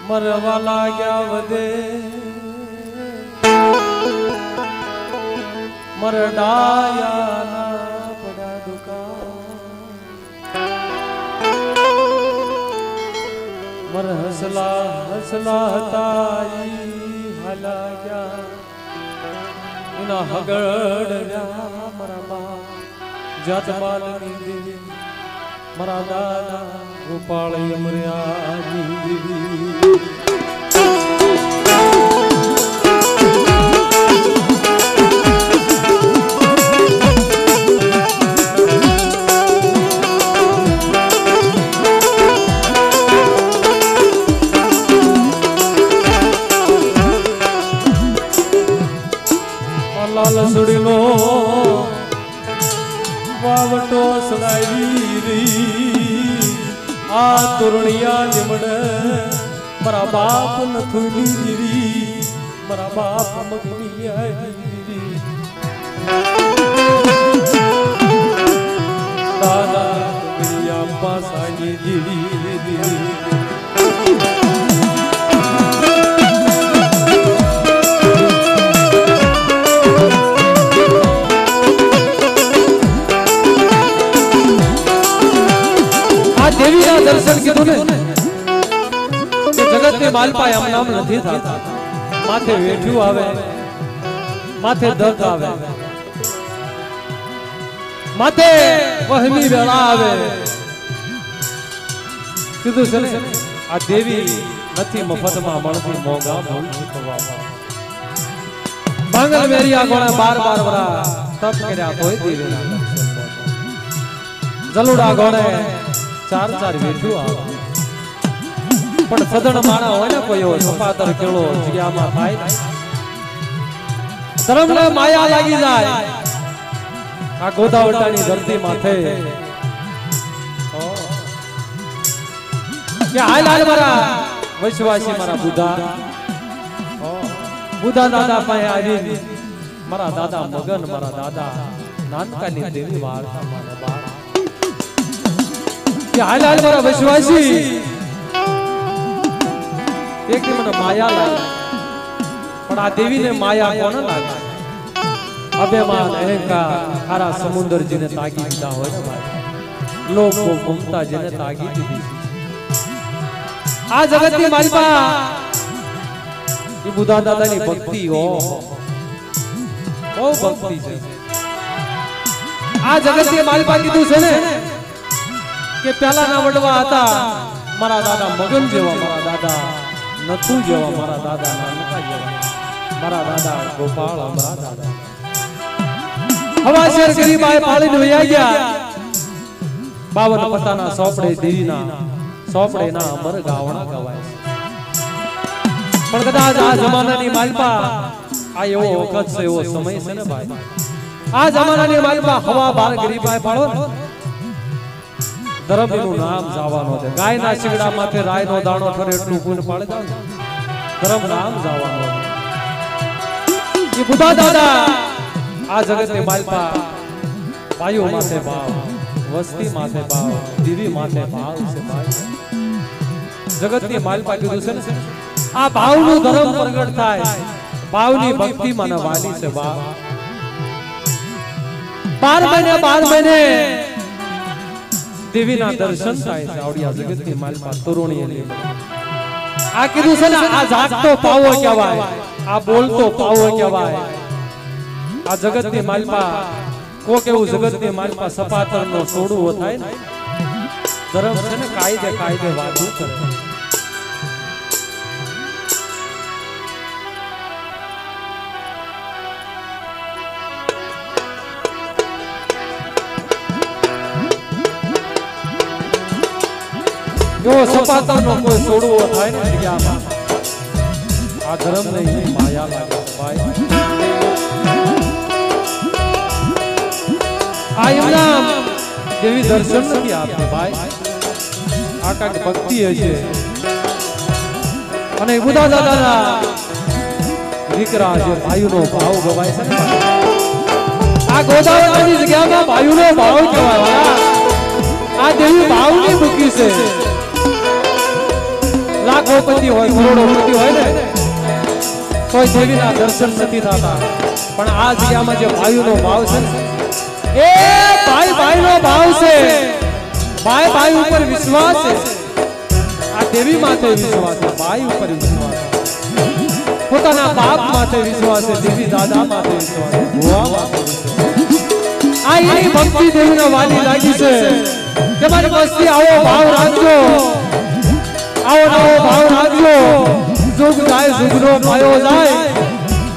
मरवा लाग्या वदे मरडाया ना पड़ा दुका मर हसला हसला ताई हला गया इना हगड़ मरबा जात बालनी देवी मरा दादा गोपाल यमराजी लाल सुड़ीनो वावटो सदाई आ तुरनिया निमड़ मरा बाप नथुनी दीवी मरा बाप मगनी दीवी दादा मेरी अम्मा सानी दीवी देवी ना दर्शन कीधुं ने जगत ने मालपा एम नाम नहीं था माथे वेठ्यू आवे माथे दर्द आवे माथे वहमी वेला आवे कीधुं छे आ देवी नथी मफत में मळती मोंघा भूल चूकवा मंगल मेरिया गोणे 12 वरा तप कर्या कोई देवी ना जलुड़ा गोणे 4 वेठू आवा पण सदन माणा होय ने कोई सपातर केळो जग्यामां थाय धर्म ने माया लागी जाय आ गोदावटानी धरती माथे के हाल हाल मारा वैश्वासी मारा बुधा दादा पाए आवी मारा दादा मगन मारा दादा नानकानी देवी वार्ता माने बाळ हाल हाल मारा विश्वासी एक दिन મને માયા લાગી પણ આ દેવી ને માયા કોને લાગી અભિમાન અહંકાર ખારા સમુદ્ર જેને તાગી દીધા હોય ને ભાઈ લોભ મમતા જેને તાગી દીધી આ જગતની માલપા એ બુધા દાદાની ભક્તિ હો બહુ ભક્તિ છે આ જગતની માલપા કીધું છે ને के पहला ना वडवा आता मारा दादा मगन जेवा मारा दादा नथु जेवा मारा दादा नानका जेवा मारा दादा गोपाल मारा दादा हवा शेर गरीब आए पाली ने वया गया 52 पत्ताना सोपड़े देवीना सोपड़े ना अमर गावणा गवाय पण कदाच आ जमानानी मालपा आ एवो वखत छे एवो समय छे ने भाई आ जमानानी मालपा हवा बार गरीब आए पाळो ने धर्म નું નામ જાવાનો છે ગાયના શિંગડા માથે રાયનો દાણો ઠરે એટલું ગુણ પાડે જાવ ધર્મ નામ જાવાનો છે ये बुधा दादा आ जगत ने मालपा वायु माथे भाव वस्ती माथे भाव दिवी माथे भाव से भाई जगत ने मालपा कीधुं छे ने आ भावનું ધર્મ પ્રગટ થાય ભાવની ભક્તિ મને વાલી છે ભાવ 12 મહિને देवी ना दर्शन थाय छे आवड़ी आ जगत की मालपा तरुणी ने आ कीधुं छे ने आ जागतो पावो कहेवाय आ बोलतो पावो कहेवाय आ जगत की मालपा कोक एवुं जगत की मालपा सपातर नो सोडवो थाय ने धर्म छे ने कायदे वातुं करे जो सपातर नो कोई सोडवो थाय ने जग्यामां आ धर्म ने माया लागे भाई आ एमना देवी दर्शन नहीं आपने भाई आ काक भक्ति हशे अने बुधा दादाना दीकरा जे भाईनो भाव गवाय छे ने आ गोदावरीनी जग्यामां भाईनो भाव कहेवाय आ देवी भावनी मूकी छे લાખોપતિ હોય કરોડોપતિ હોય ને કોઈ દેવીના દર્શન નથી થતા પણ આ જગ્યામાં જે ભાઈનો ભાવ છે ને એ ભાઈ ભાઈનો ભાવ છે ભાઈ ભાઈ ઉપર વિશ્વાસ છે આ દેવી માથે વિશ્વાસ છે ભાઈ ઉપર વિશ્વાસ છે પોતાના બાપ માથે વિશ્વાસ છે દેવી દાદા માથે વિશ્વાસ છે ભુવા માથે વિશ્વાસ આ એની ભક્તિ દેવીના વાલી લાગી છે કે મારી મસ્તી આવો ભાવ રાખજો આવો નવો ભાવ રાખજો જુગ જાય જુગનો પાયો જાય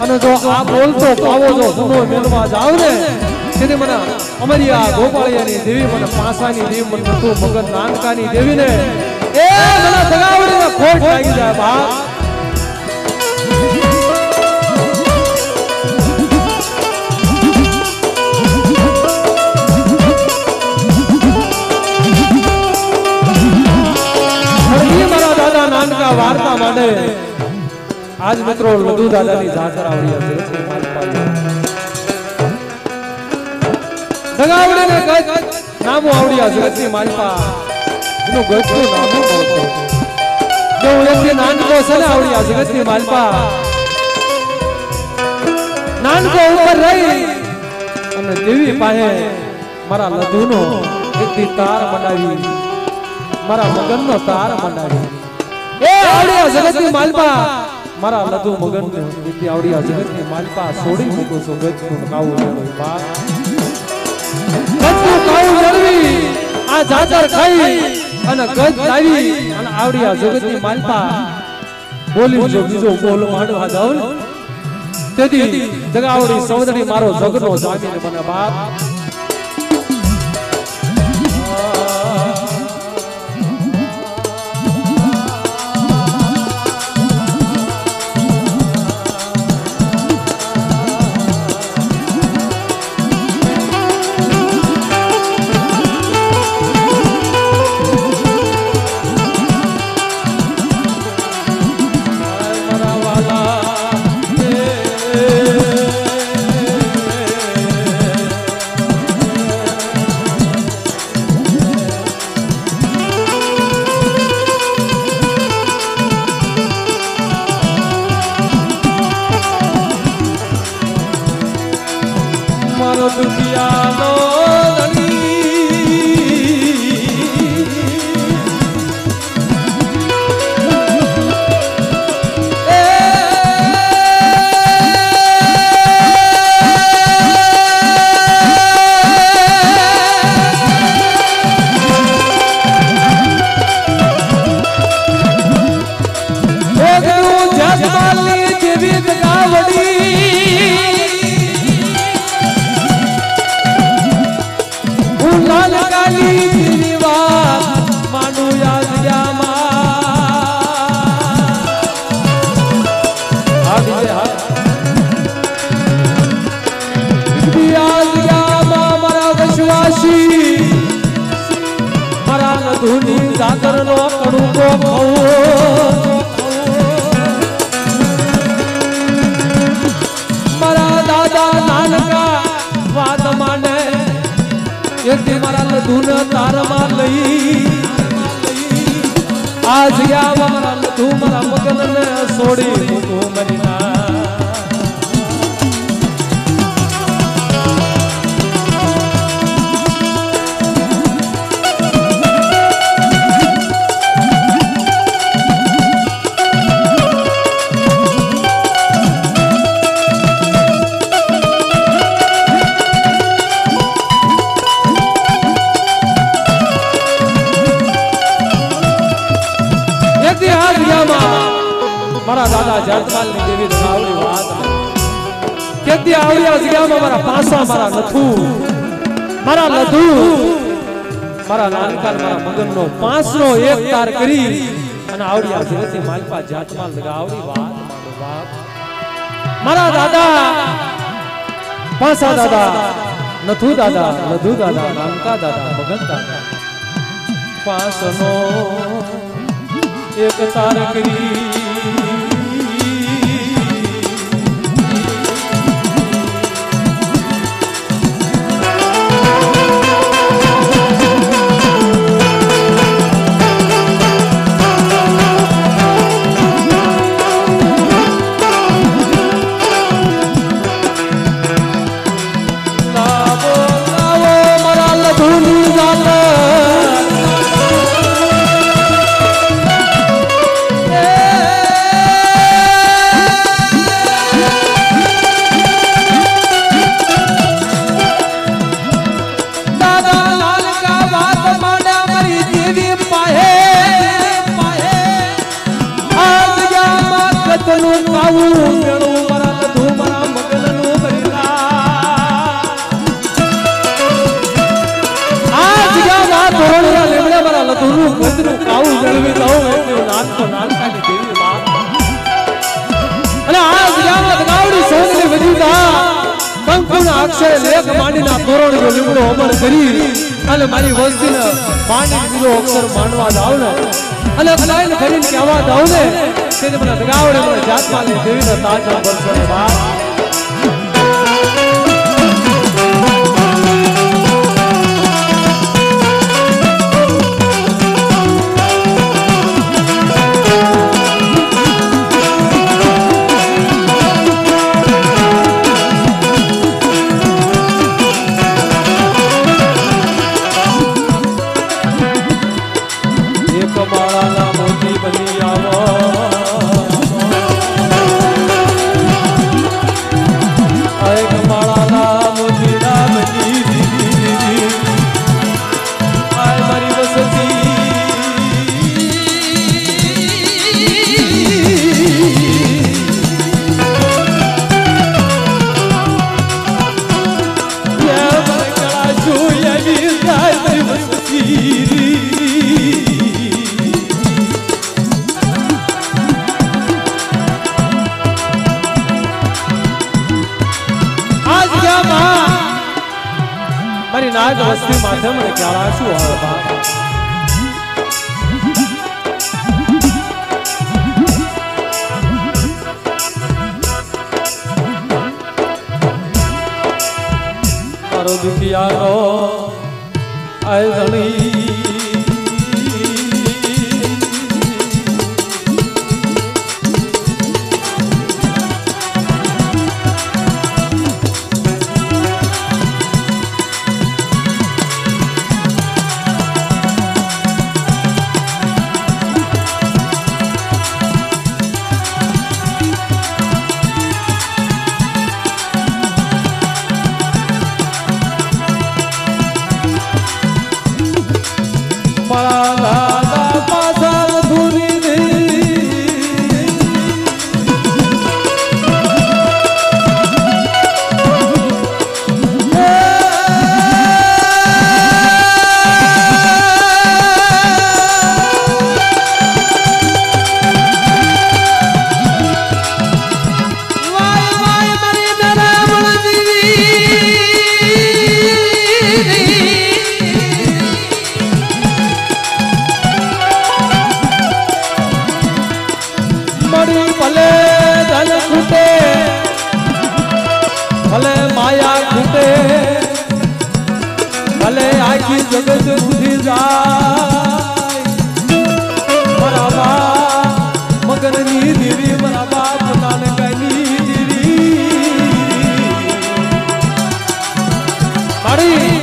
અને જો આ બોલતો પાવો જો ગુનો મેળવા જાવ ને તેથી મને અમારી આ ગોપાળિયાની દેવી મને પાસાની દેવી મને નતું મગન નાનકાની દેવી ને એ મને સગાવડીને ખોટ લાગી જાય બાપ મારા દાદા નાનકા વાર્તા માંડે આજ મિત્રો લઘુ દાદાની જાતર આવડી હશે સગાવડીને ગજ નામું આવડી હશે જગતની માલપા એનું ગજનું નામું બોલતો જો વ્યક્તિ નાનકો છે ને આવડી હશે જગતની માલપા નાનકો ઉપર રહી અને દેવી પાસે મારા લઘુનો એક તાર બનાવી મારા મગનનો તાર મંડાવી એ આવડિયા જગતની માલપા મારા લઘુ મગનને દીદી આવડિયા જગતની માલપા છોડી મૂકો છો ગજનું કાવું જળવી બા ગજનું કાવું જળવી આ જાતર ખાઈ અને ગજ લાવી અને આવડિયા જગતની માલપા બોલી જો બીજો બોલ માંડવા દઉં ને તેથી જગાવડી સૌંદરી મારો જગનો જામીને મને બાપ आज या मारा तू मारा मगन ने सोड़ी मुको मरीना मारा दादा जातमाल ने देवी आवड़ी बात केती आवड़ी जग्या में मारा पासा मारा नथु मारा लधु मारा नानकाल मारा मगन नो पांच नो एक तार करी અને આવડી જગતની માલપા જાતમાલ લગાવડી વાત મારો બાપ મારા દાદા પાસા દાદા નથુ દાદા લધુ દાદા નાનકા દાદા મગન દાદા પાસ નો એક તાર કરી તનું કાવું મેળું મારા લધુ મારા મગનનું બરિલા આ જગ્યામાં તોરણના લીમડા મારા લધુનું ગંધનું કાવું જળવી દઉં એટલે નાનકો નાનકાની દેવી માં અને આ જગ્યામાં દગાવડી સોનની વજીતા કંકુના અક્ષરે લેખ માંડીના તોરણનો લીમડો અમર કરી અને મારી વસ્તીને પાણી દીધો અક્ષર માંડવા જાવ ને અને કલાઈને ફરીને કહેવા જાવ ને તેને મને દગાવડે મને જાતમાની દેવીનો તાજ બરસો ને બાપ મારી નાગ વસ્તી માથે મને ક્યારા શું આવે બાપ મારો દુખિયાનો આય ધણી ભલે આખી જગત બુધી જાય મારા બાપ મગનની દેવી મારા બાપ નાનકાની દેવી મારી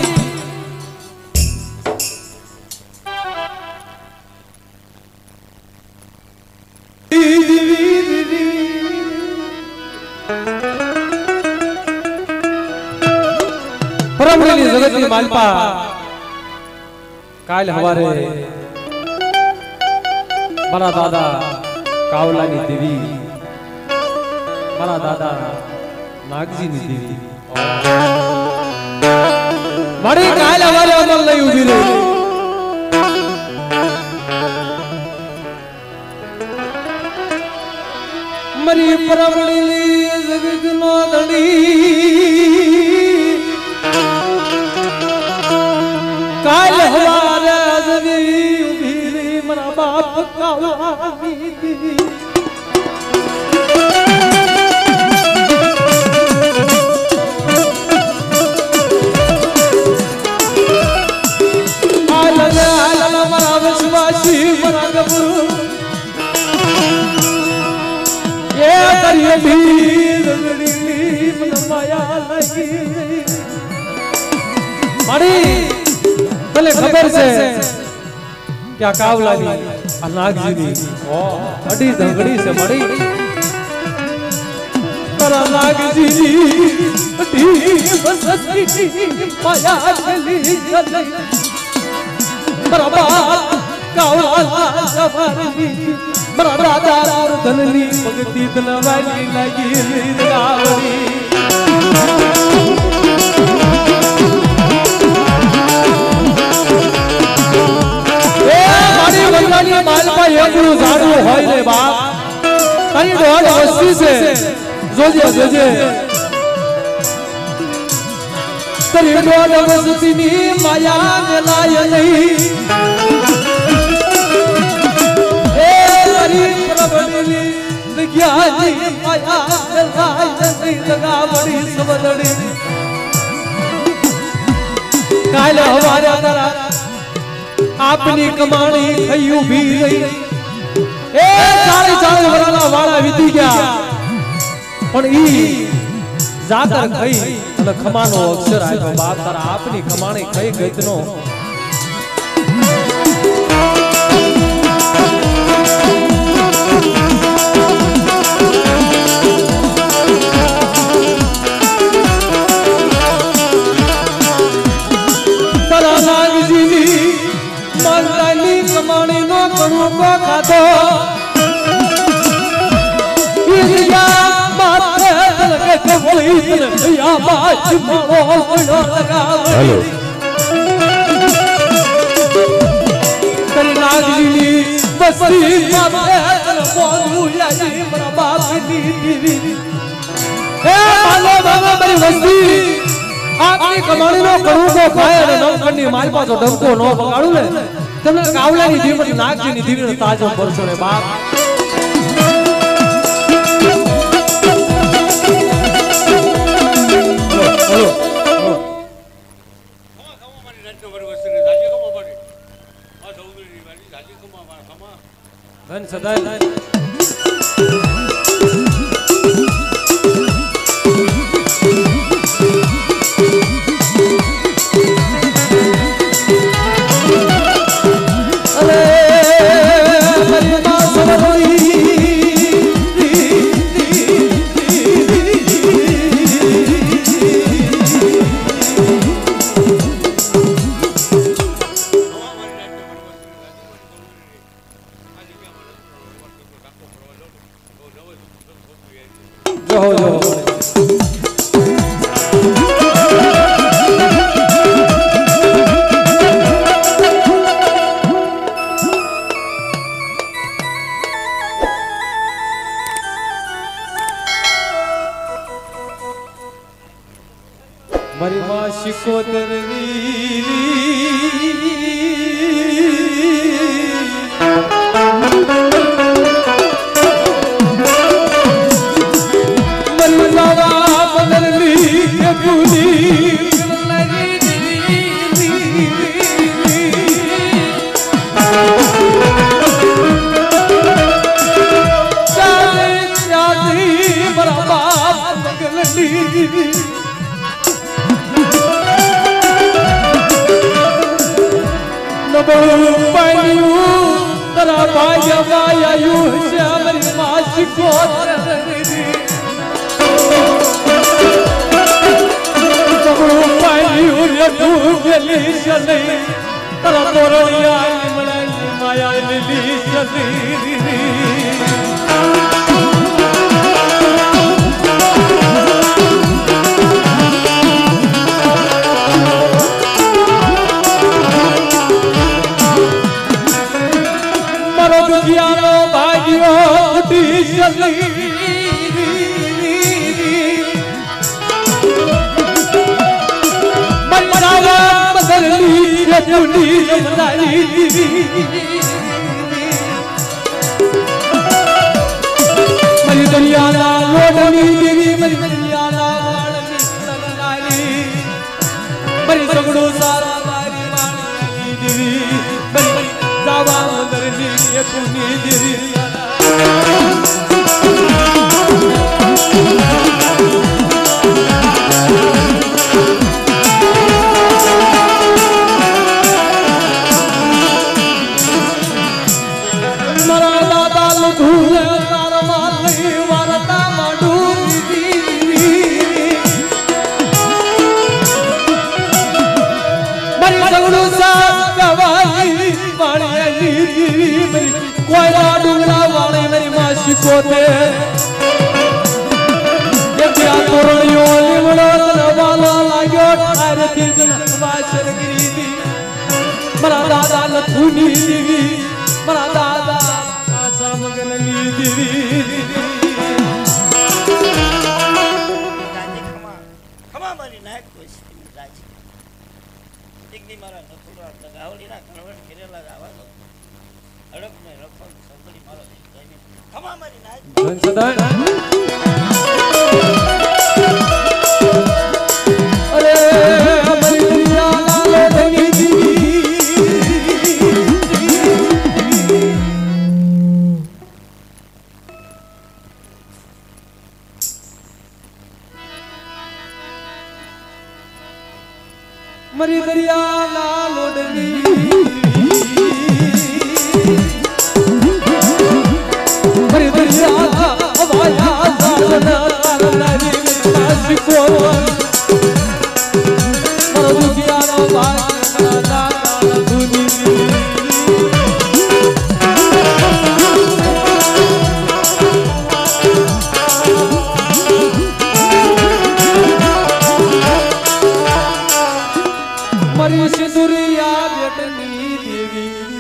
પરમણી જગતની માલપા કાલ હવારે મારા દાદા કાવલાની દેવી મારા દાદા નાગજીની દેવી મારી કાલ હવારે અમલ લઈ ઉભી રહી મરી પરમણી જગતનો ધણી કાલ હવારે જવી ઉભી રહી મારા બાપ કાવલાની આલા મારા વિશ્વાસી મારા ગબરૂ એ કરીએ ભીર ગડી મને માયા લાગી મારી ભલે ખબર છે કે આ કાવલાની આ નાગજીની અડી ધંગડી છે મળી મારા નાગજીની અડી વસતી માયા ચલી ચલી મારા બાપ કાવલા જવાની મારા દાદા ધનની ભક્તિ ધનવાલી લાગી ગાવડી એ મારી વંદાની માલપા એકલું ઝાડવું હોય ને બાપ તારી દોડ વસ્તી છે જોજે જોજે તારી દોડ વસ્તીની માયા મેલાય નહીં કાલે હવારે આપની કમાણી થઈ ઉભી રહી એ 40 વર્ષના વાળા વીતી ગયા પણ ઈ જાતર ખાઈ અને ખમાનો અક્ષર આવ્યો બાપ તારા આપની કમાણી ખાઈ ગઈતનો કમાણી નો કણું કો ખાતો ઈયા માથે લગે કવળી તને યા બાજ માળો ઓળો લગાવે તને નાગજીની બસરી માથે તને બોલું યાજી મારા બાપની દીવી હે માલો બાબા મારી વસ્તી આપની કમાણી નો કણું કો ખાય અને નમકંડી મારી પાછો ડંકો નો બગાડું ને તમને કાવલાની દીવની નાગજીની દીવીનો તાજો પરસો રે બાપ ધન સદાય મારી માં શિકોતરની મરી બાબા પંદરની કે પૂરી મારા બાપ મગલની પાયું તરા ભાગ્ય માયાયું છે મારી માસી કોતરું પાયું રે તું ગલી ચલી તરા તોરણિયા મળે માયા લીલી ચલી ભાગ્યો ઉઠી ચલી મરાવા બદલની રજુની જમદારી મારી દરિયાના લોડની દેવી મારી દરિયાના વાળની લગનારી મારી સગડું સારા મારી વાળની દેવી મારી જાવા મદરની એકુની દેવી મારા દાદા લુધુલે તારા માલી વારતા માડું મારી સગડું સાથ ગવાઈ વાળી કોયલા ડુંગરા વાળી મારી માં શીખો જગતની દેવી ખમા મારી નાક કોઈ રાજી દીકરી મારા નથુરા ગાવડીના કણવટ ઘેરેલા આવાનો હડપ ને રખમ સંભળી મારો ખમા મારી નાક અરે અમારી દુનિયા લાલે ધની મરી દરિયા ના લોડની મરી દરિયા અવાયા સાલના તારનારી કાશી કોવન મરો દુખિયાનો ભાઈ દાદા ધુની મરી સિંદુરિયા બેટની દેવી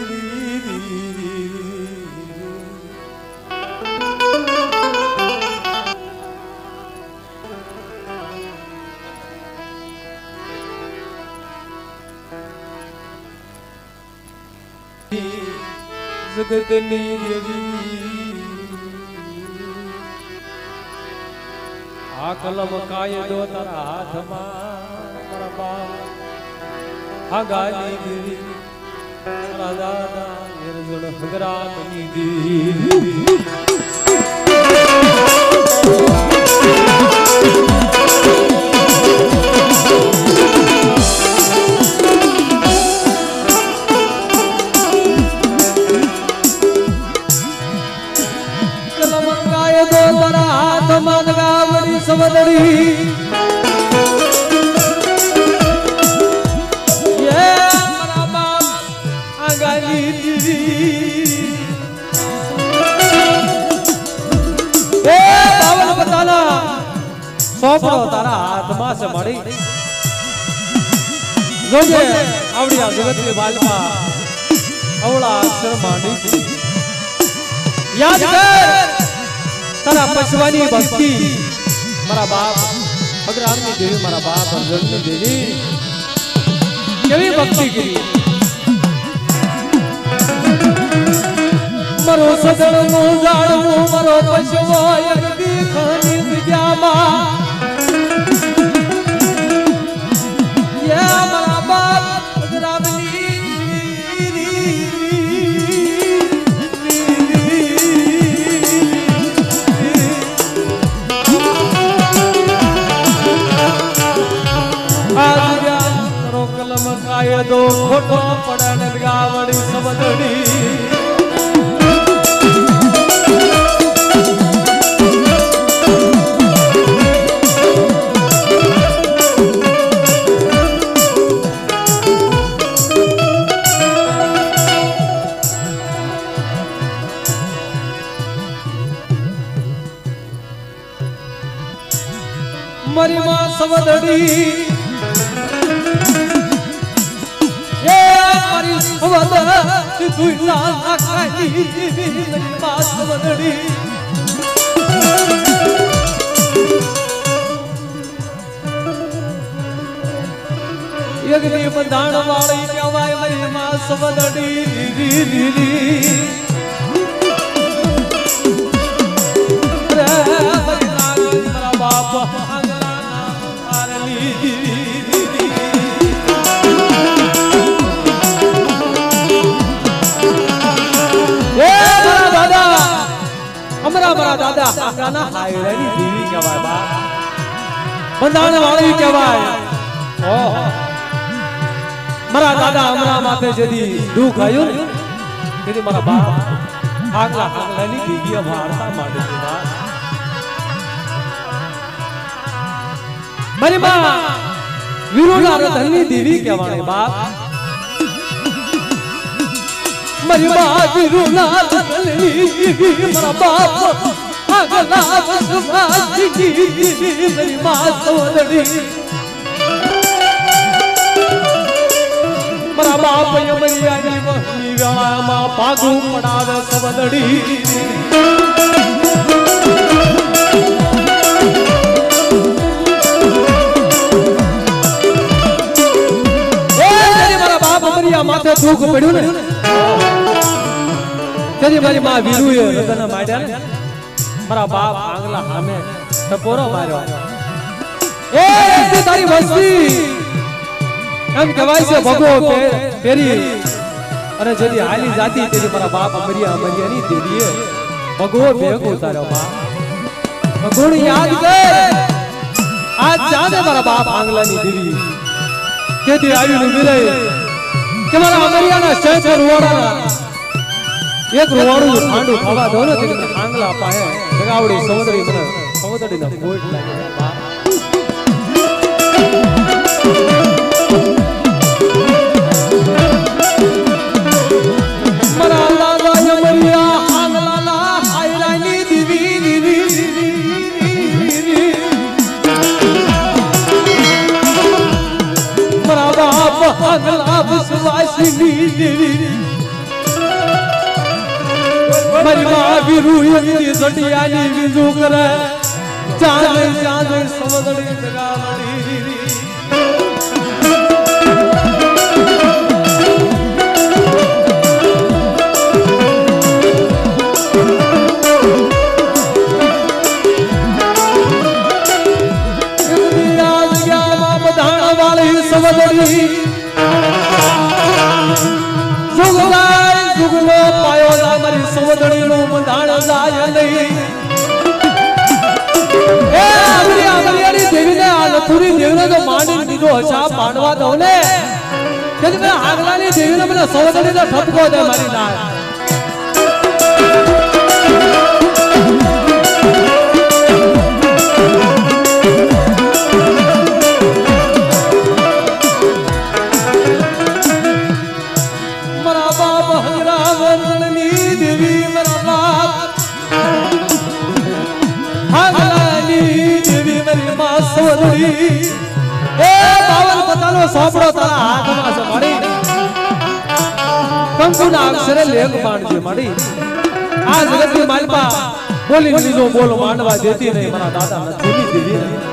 જગતની દેવી આ કલમ કાયદો તારા હાથમાં મારા બાપ હા ગાલી દેવી મારા દાદા નિર્જળ હગરાતની દેવી ગાવડી સમદડી એ મારા બાપ આગાલી દીવી એ બાવન બતાના સોપડો તારા હાથમાં છે મળી જોજે આવડી આ જગતની વાલમાં અવળા અક્ષર માંડી છે યાદ કર તારા પશવાની ભક્તિ મારા બાપ અગ્રામની દેવી મારા બાપ અર્જુનની દેવી કેવી ભક્તિ કરી મારો સદન નું જાણવું મારો પશવો અગદી ખાની વિદ્યામાં યા મારા બાપ અગ્રામની કાયદો ખોટો પડે ગાવડી સમદડી મરી માં સમદડી તુલા નાખાઈ પાસ વદડી યજ્ઞ બંધાણ વાળી કહેવાય મારી માં સવદડી મારા બાપ મારા દાદા આગાના હાયરાની દેવી કહેવાય બાપ બંધાણ વાળી કહેવાય ઓહો મારા દાદા હમણાં માથે જેથી દુઃખ આવ્યું ને તેથી મારા બાપ આગલાની દેવીએ વાર્તા માંડે છે બાપ મારી માં વીરોના રતનની દેવી કહેવાય બાપ મારી માં વીરોના રતનની દેવી મારા બાપ આગલા વસવાજી મારી માં સવદડી મારા બાપ યમરિયાની વહની વેળામાં પાગું પડાવે સવદડી માથે દુઃખ પડ્યું ને તેથી મારી માં વીરુએ હૃદયને માર્યા ને મારા બાપ આંગલા સામે ટપોરો માર્યો એ તારી વસ્તી એમ કહેવાય છે ભગવો પેરી અને જેથી હાલી જાતી તેથી મારા બાપ અમરિયાની દેવીએ ભગવો ભેગો તાર્યો બાપ ગુણ યાદ કર આજ જાને મારા બાપ આંગલાની દેવી તેથી આવીને મિલે કે મારા અમરિયાના શેઠ રૂવાડાના એક રૂવાડું ઠાંડું ખાવા દો ને તેને આંગલા પાહે જગાવડી સમુદ્રી મને સમુદ્રીના કોટ લાગે બાપ મારા લાલા અમરિયા આંગલાના હાયરાની દેવી મારા બાપ આંગલા વિશ્વાસની દેવી મારી માં વીરુની સટિયાની વિજુ કરે ચાંદ ચાંદ સમદડી જગાવડી સમદડી જુગલો પાયો ના મારી સમદડી નું બંધાણ જાય નહીં એ અમરિયાની દેવીને આ લખુરી દેવીને તો માંડી દીધો હશા પાડવા દો ને તેથી મેં આગલાની દેવીને મને સમદડીનો ઠપકો દે મારી ના સોપડો તારા હાથમાં છે માડી કંકુના અક્ષરે લેખ બાંધજે માડી આ જગતની માલપા બોલી લીધો બોલ માંડવા દેતી નહીં મારા દાદા નથી દેવી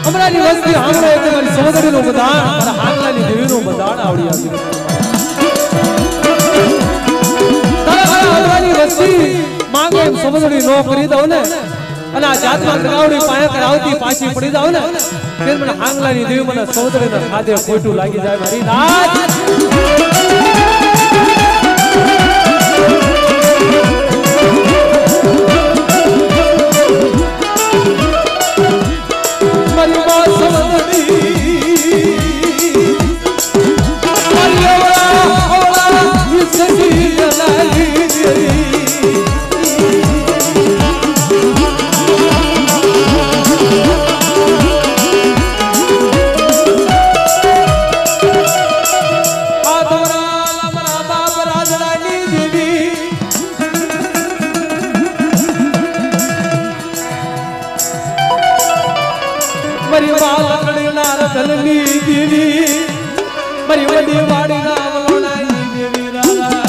અમરાની વસ્તી આંગળે એટલે મારી સમદડીનું બધાણ મારા આંગલાની દેવીનું બધાણ આવડી આવી તારા અમરાની વસ્તી માંગે એમ સમદડી નો કરી દઉં ને અને આ જાતમાં કરાવડી પાયા કરાવતી પાછી પડી જાવ ને ફેર મને આંગલાની દેવી મને સમદડીના ખાધે ખોટું લાગી જાય મારી નાચ મારી વડી વાડી ના વલોણાઈ દેવી રાલા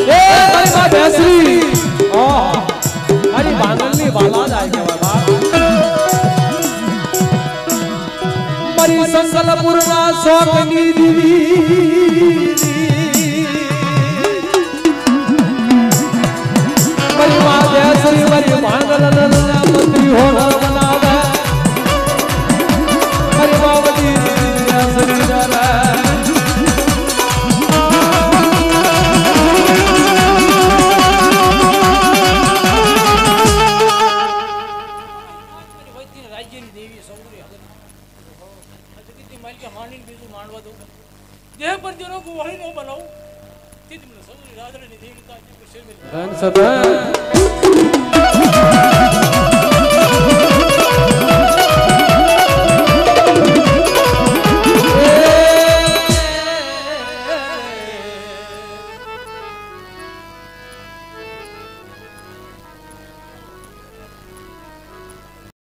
એ મારી માં બેસરી ઓ મારી બાંગલની વાલા જાય કેવા બાપ મારી સંકલપુરના શોકની દેવી श्री मरी मांगल मंत्री हो बनावे हरि बावती श्री जरा राज्यની દેવી સૌંદર્ય જગતની માલિકા માની બીજું માનવા દઉં દેહ પર જેનો ગોળી ધન સધન